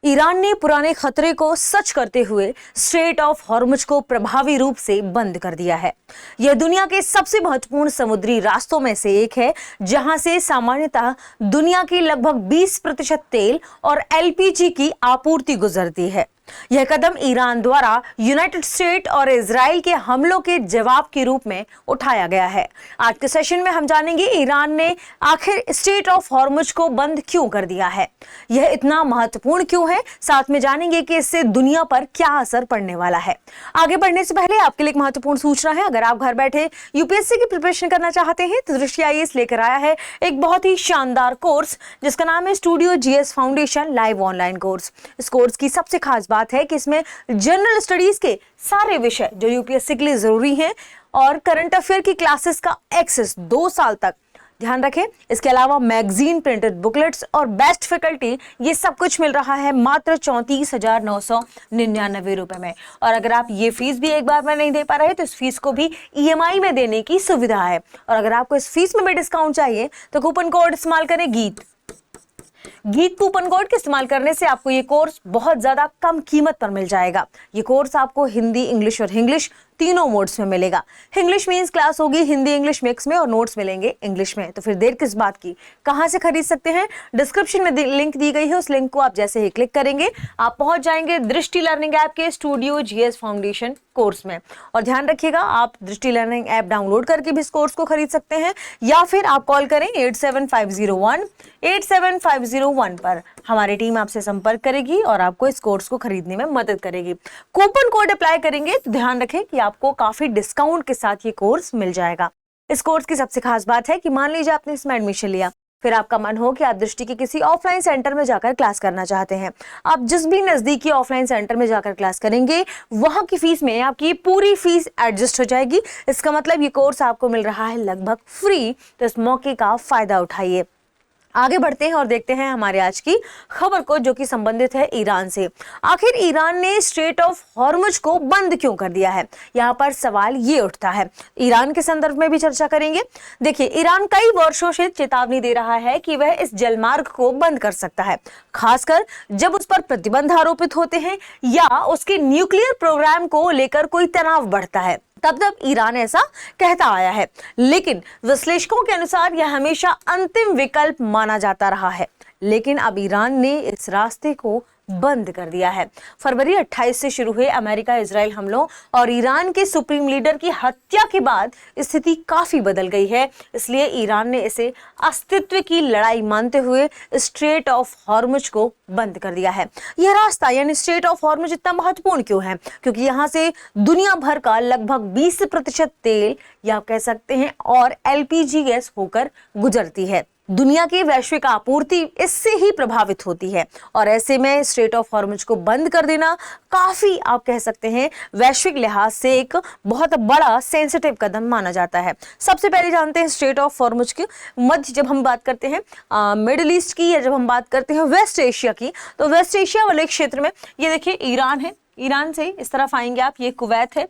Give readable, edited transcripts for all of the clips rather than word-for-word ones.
Iran ने पुराने खतरे को सच करते हुए स्ट्रेट ऑफ हॉर्मुज को प्रभावी रूप से बंद कर दिया है। यह दुनिया के सबसे महत्वपूर्ण समुद्री रास्तों में से एक है, जहां से सामान्यतः दुनिया की लगभग 20% तेल और एलपीजी की आपूर्ति गुजरती है। यह कदम ईरान द्वारा यूनाइटेड स्टेट और इजराइल के हमलों के जवाब के रूप में उठाया गया है। आज के सेशन में हम जानेंगे ईरान ने आखिर स्ट्रेट ऑफ हॉर्मुज को बंद क्यों कर दिया है, यह इतना महत्वपूर्ण क्यों है, साथ में जानेंगे कि इससे दुनिया पर क्या असर पड़ने वाला है। आगे बढ़ने से पहले आपके लिए एक महत्वपूर्ण सूचना है। अगर आप घर बैठे यूपीएससी की प्रिपरेशन करना चाहते हैं तो दृष्टि आईएएस लेकर आया है एक बहुत ही शानदार कोर्स जिसका नाम है studio GS foundation live online course. इस कोर्स की सबसे खास बात है कि इसमें जनरल स्टडीज के सारे विषय जो यूपीएससी के लिए जरूरी हैं और करंट अफेयर की क्लासेस का एक्सेस 2 साल तक, ध्यान रखें। इसके अलावा मैगजीन, प्रिंटेड बुकलेट्स और बेस्ट फैकल्टी, ये सब कुछ मिल रहा है मात्र 34,999 रुपए में। और अगर आप ये फीस भी एक बार में नहीं दे पा रहे तो इस फीस को भी ईएमआई में देने की सुविधा है। और अगर आपको इस फीस में भी डिस्काउंट चाहिए तो कूपन कोड इस्तेमाल करें गीत कूपन कोड के इस्तेमाल करने से आपको ये कोर्स बहुत ज्यादा कम कीमत पर मिल जाएगा। ये कोर्स आपको हिंदी, इंग्लिश और इंग्लिश तीनों मोड्स में मिलेगा। इंग्लिश मींस क्लास होगी हिंदी इंग्लिश मिक्स में और नोट्स मिलेंगे इंग्लिश में। तो फिर देर किस बात की, कहां से खरीद सकते हैं? डिस्क्रिप्शन में लिंक दी गई है, उस लिंक को आप जैसे ही क्लिक करेंगे आप पहुंच जाएंगे दृष्टि लर्निंग ऐप के स्टूडियो जीएस फाउंडेशन कोर्स में। और ध्यान रखिएगा, आप दृष्टि लर्निंग ऐप डाउनलोड करके भी इस कोर्स को खरीद सकते हैं या फिर आप कॉल करें 8750187501 पर। हमारी टीम आपसे संपर्क करेगी और आपको इस कोर्स को खरीदने में मदद करेगी। कूपन कोड अप्लाई करेंगे तो ध्यान रखें कि आपको काफी डिस्काउंट के साथ ये कोर्स मिल जाएगा। इस कोर्स की सबसे खास बात है कि मान लीजिए आपने इसमें एडमिशन लिया, फिर आपका मन हो कि आप दृष्टि के किसी ऑफलाइन सेंटर में जाकर क्लास करना चाहते हैं। आप जिस भी नजदीकी ऑफलाइन सेंटर में जाकर क्लास करेंगे वहां की फीस में आपकी पूरी फीस एडजस्ट हो जाएगी। इसका मतलब ये कोर्स आपको मिल रहा है लगभग फ्री। तो इस मौके का फायदा उठाइए। आगे बढ़ते हैं और देखते हैं हमारे आज की खबर को, जो कि संबंधित है ईरान से। आखिर ईरान ने स्ट्रेट ऑफ हॉर्मुज को बंद क्यों कर दिया है, यहाँ पर सवाल ये उठता है। ईरान के संदर्भ में भी चर्चा करेंगे। देखिए, ईरान कई वर्षों से चेतावनी दे रहा है कि वह इस जलमार्ग को बंद कर सकता है, खासकर जब उस पर प्रतिबंध आरोपित होते हैं या उसके न्यूक्लियर प्रोग्राम को लेकर कोई तनाव बढ़ता है। तब ईरान ऐसा कहता आया है, लेकिन विश्लेषकों के अनुसार यह हमेशा अंतिम विकल्प माना जाता रहा है। लेकिन अब ईरान ने इस रास्ते को बंद कर दिया है। फरवरी 28 से शुरू हुए अमेरिका इजराइल हमलों और ईरान के सुप्रीम लीडर की हत्या के बाद स्थिति काफी बदल गई है। इसलिए ईरान ने इसे अस्तित्व की लड़ाई मानते हुए स्ट्रेट ऑफ हॉर्मुज को बंद कर दिया है। यह रास्ता यानी स्ट्रेट ऑफ हॉर्मुज इतना महत्वपूर्ण क्यों है? क्योंकि यहाँ से दुनिया भर का लगभग 20% तेल या कह सकते हैं और एलपीजी गैस होकर गुजरती है। दुनिया की वैश्विक आपूर्ति इससे ही प्रभावित होती है और ऐसे में स्ट्रेट ऑफ हॉर्मुज को बंद कर देना काफी, आप कह सकते हैं, वैश्विक लिहाज से एक बहुत बड़ा सेंसिटिव कदम माना जाता है। सबसे पहले जानते हैं स्ट्रेट ऑफ हॉर्मुज की मध्य, जब हम बात करते हैं मिडिल ईस्ट की या जब हम बात करते हैं वेस्ट एशिया की, तो वेस्ट एशिया वाले क्षेत्र में ये देखिए ईरान है। ईरान से इस तरफ आएंगे आप, ये कुवैत है,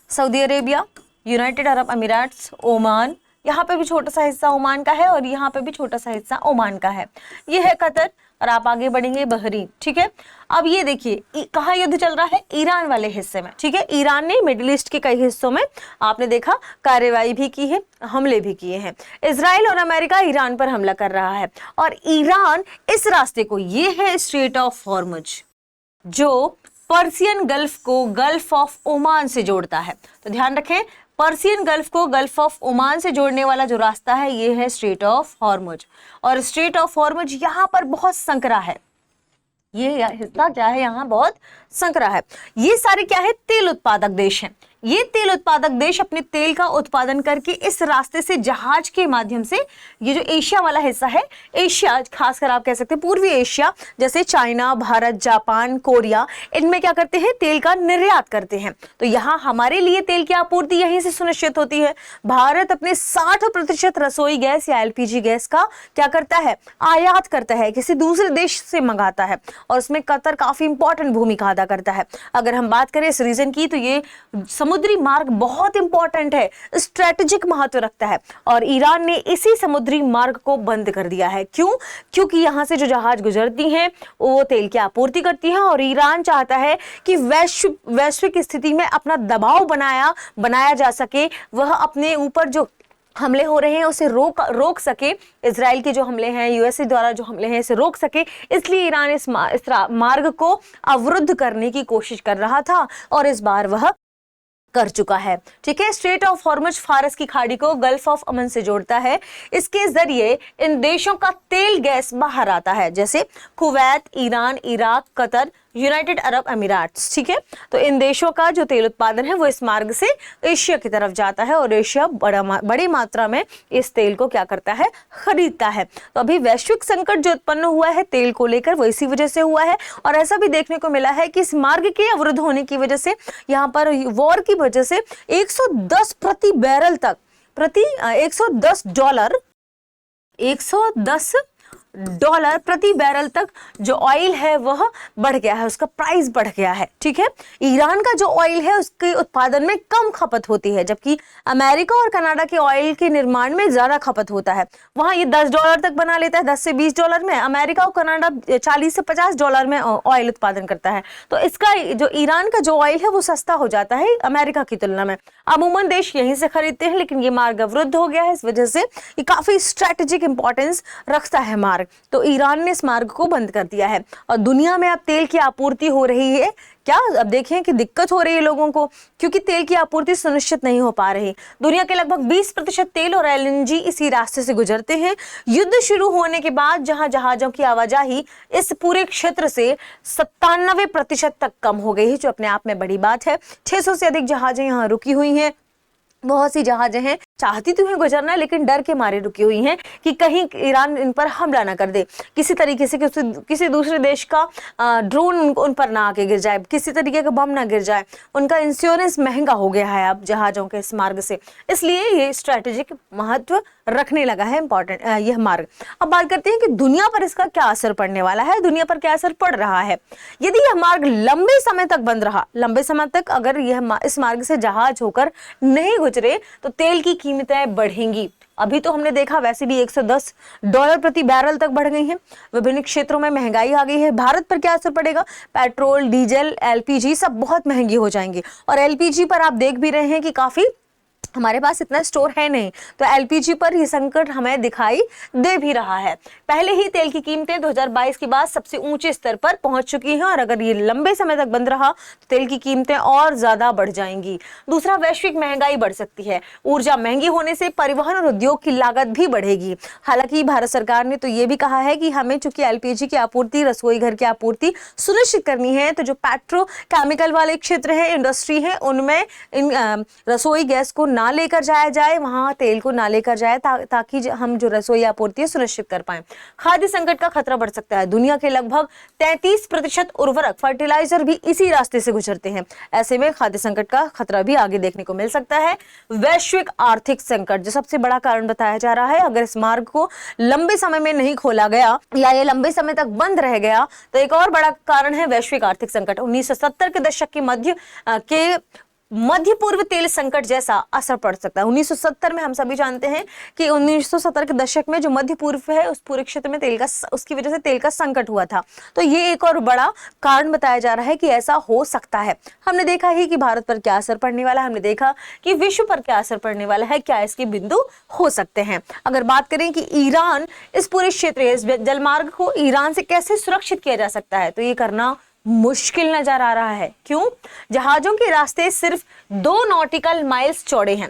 Saudi Arabia, United Arab Emirates, Oman, यहाँ पे भी छोटा सा हिस्सा ओमान का है और यहाँ पे भी छोटा सा हिस्सा ओमान का है। ये है कतर और आप आगे बढ़ेंगे बहरीन। ठीक है, अब ये देखिए कहाँ युद्ध चल रहा है, ईरान वाले हिस्से में। ठीक है, ईरान ने मिडिल ईस्ट के कई हिस्सों में आपने देखा कार्रवाई भी की है, हमले भी किए हैं। इजराइल और अमेरिका ईरान पर हमला कर रहा है और ईरान इस रास्ते को, ये है स्ट्रेट ऑफ हॉर्मुज, जो पर्सियन गल्फ को गल्फ ऑफ ओमान से जोड़ता है। तो ध्यान रखें, पर्सियन गल्फ को गल्फ ऑफ ओमान से जोड़ने वाला जो रास्ता है ये है स्ट्रेट ऑफ हॉर्मुज। और स्ट्रेट ऑफ हॉर्मुज यहाँ पर बहुत संकरा है। ये हिस्सा क्या है, यहाँ बहुत संकरा है। ये सारे क्या है, तेल उत्पादक देश हैं। ये तेल उत्पादक देश अपने तेल का उत्पादन करके इस रास्ते से जहाज के माध्यम से, ये जो एशिया वाला हिस्सा है, एशिया खासकर आप कह सकते हैं पूर्वी एशिया जैसे चाइना, भारत, जापान, कोरिया, इनमें क्या करते हैं, तेल का निर्यात करते हैं। तो यहाँ हमारे लिए तेल की आपूर्ति यहीं से सुनिश्चित होती है। भारत अपने 60% रसोई गैस या एलपीजी गैस का क्या करता है, आयात करता है, किसी दूसरे देश से मंगाता है और उसमें कतर काफी इंपॉर्टेंट भूमिका अदा करता है। अगर हम बात करें इस रीजन की तो ये समुद्री मार्ग बहुत इंपॉर्टेंट है, स्ट्रेटेजिक महत्व रखता है और ईरान ने इसी समुद्री मार्ग को बंद कर दिया है। क्यों? क्योंकि यहाँ से जो जहाज गुजरती हैं वो तेल की आपूर्ति करती हैं और ईरान चाहता है कि वैश्विक स्थिति में अपना दबाव बनाया जा सके, वह अपने ऊपर जो हमले हो रहे हैं उसे रोक सके, इजराइल के जो हमले हैं, यूएसए द्वारा जो हमले हैं इसे रोक सके। इसलिए ईरान इस मार्ग को अवरुद्ध करने की कोशिश कर रहा था और इस बार वह कर चुका है। ठीक है, स्ट्रेट ऑफ हॉर्मुज फारस की खाड़ी को गल्फ ऑफ अमन से जोड़ता है। इसके जरिए इन देशों का तेल गैस बाहर आता है, जैसे Kuwait, Iran, Iraq, Qatar, United Arab Emirates. ठीक है, तो इन देशों का जो तेल उत्पादन है वो इस मार्ग से एशिया की तरफ जाता है और एशिया बड़ी मात्रा में इस तेल को क्या करता है, खरीदता है। तो अभी वैश्विक संकट जो उत्पन्न हुआ है तेल को लेकर वो इसी वजह से हुआ है और ऐसा भी देखने को मिला है कि इस मार्ग के अवरुद्ध होने की वजह से, यहाँ पर वॉर की वजह से 110 प्रति बैरल तक $110 प्रति बैरल तक जो ऑयल है वह बढ़ गया है, उसका प्राइस बढ़ गया है। ठीक है, ईरान का जो ऑयल है उसके उत्पादन में कम खपत होती है, जबकि अमेरिका और कनाडा के ऑयल के निर्माण में ज्यादा खपत होता है। वहां ये $10 तक बना लेता है, $10 से $20 में। अमेरिका और कनाडा $40 से $50 में ऑयल उत्पादन करता है। तो इसका जो ईरान का जो ऑयल है वो सस्ता हो जाता है अमेरिका की तुलना में। अमूमन देश यहीं से खरीदते हैं, लेकिन ये मार्ग अवरुद्ध हो गया है, इस वजह से ये काफी स्ट्रेटेजिक इंपॉर्टेंस रखता है मार्ग। तो ईरान ने इस मार्ग को बंद कर दिया है और दुनिया में अब तेल की आपूर्ति हो रही है। क्या अब देखें कि दिक्कत हो रही है लोगों को, क्योंकि तेल की आपूर्ति सुनिश्चित नहीं हो पा रही। दुनिया के लगभग 20% तेल और एलएनजी इसी रास्ते से गुजरते हैं। युद्ध शुरू होने के बाद जहां जहाजों की आवाजाही इस पूरे क्षेत्र से 97% तक कम हो गई है, जो अपने आप में बड़ी बात है। 600 से अधिक जहाजें यहाँ रुकी हुई हैं। बहुत सी जहाजें हैं चाहती तो हैं गुजरना, लेकिन डर के मारे रुकी हुई हैं कि कहीं ईरान इन पर हमला ना कर दे, किसी तरीके से किसी दूसरे देश का ड्रोन उन पर ना आके गिर जाए, किसी तरीके का बम ना गिर जाए। उनका इंश्योरेंस महंगा हो गया है अब जहाजों के इस मार्ग से, इसलिए ये स्ट्रैटेजिक महत्व रखने लगा है इंपॉर्टेंट यह मार्ग। अब बात करते हैं कि दुनिया पर इसका क्या असर पड़ने वाला है, दुनिया पर क्या असर पड़ रहा है। यदि यह मार्ग लंबे समय तक बंद रहा, लंबे समय तक अगर यह इस मार्ग से जहाज होकर नहीं गुजरे तो तेल की कीमतें बढ़ेंगी। अभी तो हमने देखा वैसे भी $110 प्रति बैरल तक बढ़ गई हैं। विभिन्न क्षेत्रों में महंगाई आ गई है। भारत पर क्या असर पड़ेगा? पेट्रोल, डीजल, एलपीजी सब बहुत महंगी हो जाएंगी और एलपीजी पर आप देख भी रहे हैं कि काफी हमारे पास इतना स्टोर है नहीं, तो एलपीजी पर ये संकट हमें दिखाई दे भी रहा है। पहले ही तेल की कीमतें 2022 के बाद सबसे ऊंचे स्तर पर पहुंच चुकी हैं और अगर ये लंबे समय तक बंद रहा तो तेल की कीमतें और ज्यादा बढ़ जाएंगी। दूसरा, वैश्विक महंगाई बढ़ सकती है। ऊर्जा महंगी होने से परिवहन और उद्योग की लागत भी बढ़ेगी। हालांकि भारत सरकार ने तो ये भी कहा है कि हमें चूंकि एलपीजी की आपूर्ति, रसोई घर की आपूर्ति सुनिश्चित करनी है, तो जो पेट्रोकेमिकल वाले क्षेत्र है, इंडस्ट्री है, उनमें इन रसोई गैस को ना लेकर जाया जाए, वहां तेल को ना लेकर जाए, ताकि हम जो रसोई आपूर्ति सुनिश्चित कर पाए। खाद्य संकट का खतरा बढ़ सकता है। दुनिया के लगभग 33% उर्वरक, फर्टिलाइजर भी इसी रास्ते से गुजरते हैं। ऐसे में खाद्य संकट का खतरा भी आगे देखने को मिल सकता है। वैश्विक आर्थिक संकट जो सबसे बड़ा कारण बताया जा रहा है, अगर इस मार्ग को लंबे समय में नहीं खोला गया या ये लंबे समय तक बंद रह गया तो एक और बड़ा कारण है वैश्विक आर्थिक संकट। 1970 के दशक के मध्य पूर्व तेल संकट जैसा असर पड़ सकता है। 1970 में हम सभी जानते हैं कि 1970 के दशक में जो मध्य पूर्व है उस पूरे क्षेत्र में उसकी वजह से तेल का संकट हुआ था। तो ये एक और बड़ा कारण बताया जा रहा है कि ऐसा हो सकता है। हमने देखा ही कि भारत पर क्या असर पड़ने वाला है, हमने देखा कि विश्व पर क्या असर पड़ने वाला है, क्या इसके बिंदु हो सकते हैं। अगर बात करें कि ईरान इस पूरे क्षेत्र, इस जलमार्ग को ईरान से कैसे सुरक्षित किया जा सकता है, तो ये करना मुश्किल नजर आ रहा है। क्यों? जहाजों के रास्ते सिर्फ 2 नॉटिकल माइल्स चौड़े हैं।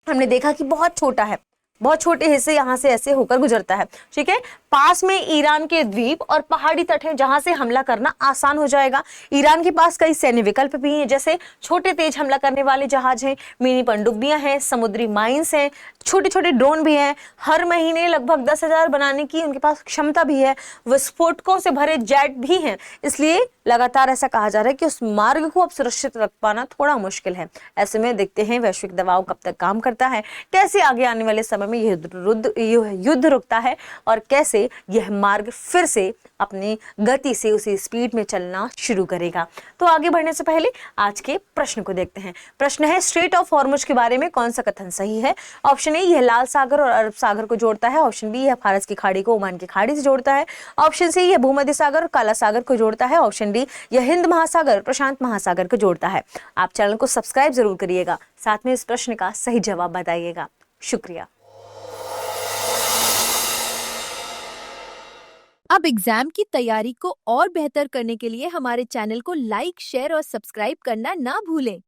हमने देखा कि बहुत छोटा है, बहुत छोटे हिस्से यहाँ से ऐसे होकर गुजरता है। ठीक है, पास में ईरान के द्वीप और पहाड़ी तट हैं जहां से हमला करना आसान हो जाएगा। ईरान के पास कई सैन्य विकल्प भी हैं, जैसे छोटे तेज हमला करने वाले जहाज हैं, मिनी पनडुब्बियां हैं, समुद्री माइंस हैं, छोटे छोटे ड्रोन भी हैं। हर महीने लगभग 10,000 बनाने की उनके पास क्षमता भी है। विस्फोटकों से भरे जेट भी हैं। इसलिए लगातार ऐसा कहा जा रहा है कि उस मार्ग को अब सुरक्षित रख पाना थोड़ा मुश्किल है। ऐसे में देखते हैं वैश्विक दबाव कब तक काम करता है, कैसे आगे आने वाले समय में युद्ध रुकता है और कैसे यह मार्ग फिर से अपनी गति से उसी स्पीड में चलना शुरू करेगा। तो आगे बढ़ने से पहले आज के प्रश्न को देखते हैं। प्रश्न है, स्ट्रेट ऑफ हॉर्मुज के बारे में कौन सा कथन सही है? ऑप्शन ए, यह लाल सागर और अरब सागर को जोड़ता है। ऑप्शन बी, यह फारस की खाड़ी को ओमान की खाड़ी से जोड़ता है। ऑप्शन सी, यह भूमध्य सागर और काला सागर को जोड़ता है। ऑप्शन डी, यह हिंद महासागर प्रशांत महासागर को जोड़ता है। आप चैनल को सब्सक्राइब जरूर करिएगा, साथ में इस प्रश्न का सही जवाब बताइएगा। शुक्रिया। अब एग्जाम की तैयारी को और बेहतर करने के लिए हमारे चैनल को लाइक, शेयर और सब्सक्राइब करना ना भूलें।